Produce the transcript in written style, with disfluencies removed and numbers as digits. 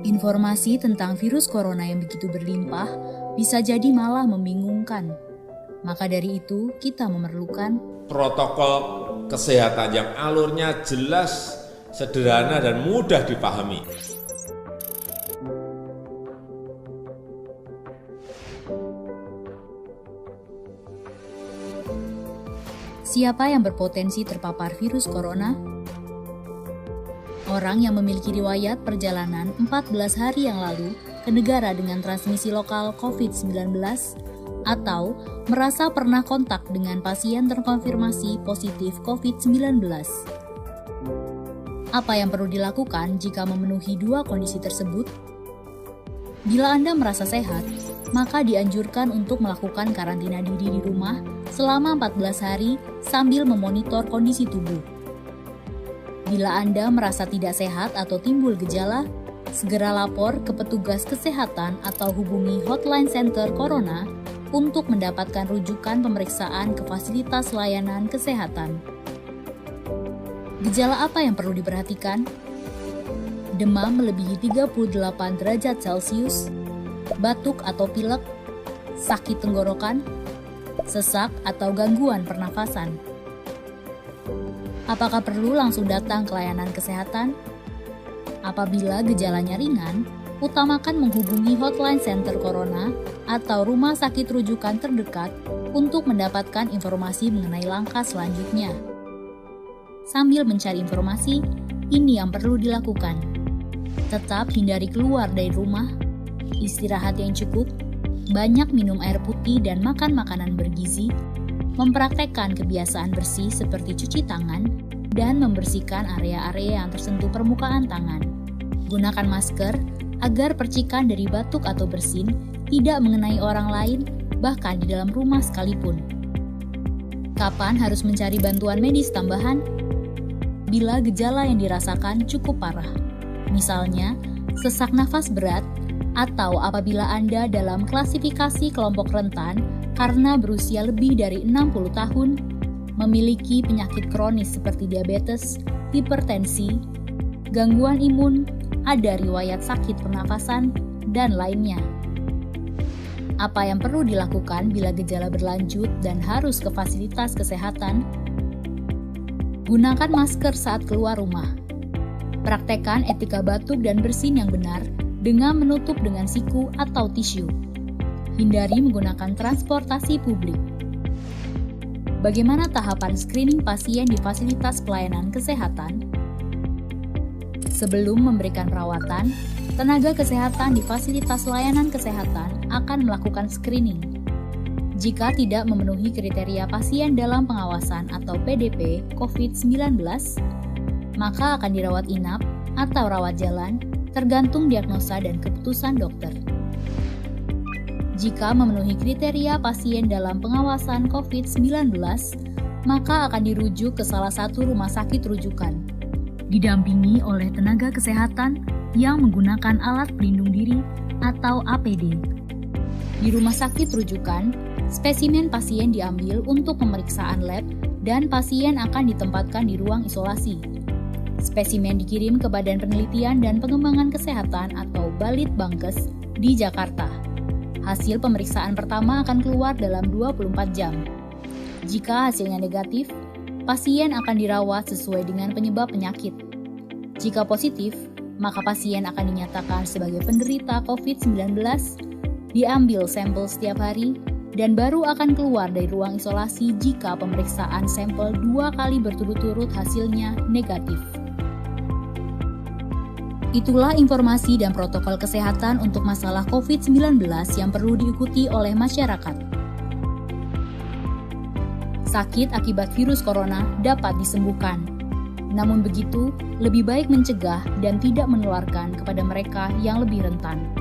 Informasi tentang virus corona yang begitu berlimpah bisa jadi malah membingungkan. Maka dari itu, kita memerlukan protokol kesehatan yang alurnya jelas, sederhana, dan mudah dipahami. Siapa yang berpotensi terpapar virus corona? Orang yang memiliki riwayat perjalanan 14 hari yang lalu ke negara dengan transmisi lokal COVID-19 atau merasa pernah kontak dengan pasien terkonfirmasi positif COVID-19. Apa yang perlu dilakukan jika memenuhi dua kondisi tersebut? Bila Anda merasa sehat, maka dianjurkan untuk melakukan karantina diri di rumah selama 14 hari sambil memonitor kondisi tubuh. Bila Anda merasa tidak sehat atau timbul gejala, segera lapor ke petugas kesehatan atau hubungi hotline center Corona untuk mendapatkan rujukan pemeriksaan ke fasilitas layanan kesehatan. Gejala apa yang perlu diperhatikan? Demam melebihi 38 derajat Celcius, batuk atau pilek, sakit tenggorokan, sesak atau gangguan pernafasan. Apakah perlu langsung datang ke layanan kesehatan? Apabila gejalanya ringan, utamakan menghubungi hotline center Corona atau rumah sakit rujukan terdekat untuk mendapatkan informasi mengenai langkah selanjutnya. Sambil mencari informasi, ini yang perlu dilakukan. Tetap hindari keluar dari rumah, istirahat yang cukup, banyak minum air putih dan makan makanan bergizi, mempraktekkan kebiasaan bersih seperti cuci tangan, dan membersihkan area-area yang tersentuh permukaan tangan. Gunakan masker agar percikan dari batuk atau bersin tidak mengenai orang lain, bahkan di dalam rumah sekalipun. Kapan harus mencari bantuan medis tambahan? Bila gejala yang dirasakan cukup parah, misalnya sesak nafas berat, atau apabila Anda dalam klasifikasi kelompok rentan karena berusia lebih dari 60 tahun, memiliki penyakit kronis seperti diabetes, hipertensi, gangguan imun, ada riwayat sakit pernafasan, dan lainnya. Apa yang perlu dilakukan bila gejala berlanjut dan harus ke fasilitas kesehatan? Gunakan masker saat keluar rumah. Praktekkan etika batuk dan bersin yang benar dengan menutup dengan siku atau tisu. Hindari menggunakan transportasi publik. Bagaimana tahapan screening pasien di fasilitas pelayanan kesehatan? Sebelum memberikan perawatan, tenaga kesehatan di fasilitas layanan kesehatan akan melakukan screening. Jika tidak memenuhi kriteria pasien dalam pengawasan atau PDP COVID-19, maka akan dirawat inap atau rawat jalan, tergantung diagnosa dan keputusan dokter. Jika memenuhi kriteria pasien dalam pengawasan COVID-19, maka akan dirujuk ke salah satu rumah sakit rujukan, didampingi oleh tenaga kesehatan yang menggunakan alat pelindung diri atau APD. Di rumah sakit rujukan, spesimen pasien diambil untuk pemeriksaan lab dan pasien akan ditempatkan di ruang isolasi. Spesimen dikirim ke Badan Penelitian dan Pengembangan Kesehatan atau Balitbangkes di Jakarta. Hasil pemeriksaan pertama akan keluar dalam 24 jam. Jika hasilnya negatif, pasien akan dirawat sesuai dengan penyebab penyakit. Jika positif, maka pasien akan dinyatakan sebagai penderita COVID-19, diambil sampel setiap hari, dan baru akan keluar dari ruang isolasi jika pemeriksaan sampel 2 kali berturut-turut hasilnya negatif. Itulah informasi dan protokol kesehatan untuk masalah COVID-19 yang perlu diikuti oleh masyarakat. Sakit akibat virus corona dapat disembuhkan. Namun begitu, lebih baik mencegah dan tidak menularkan kepada mereka yang lebih rentan.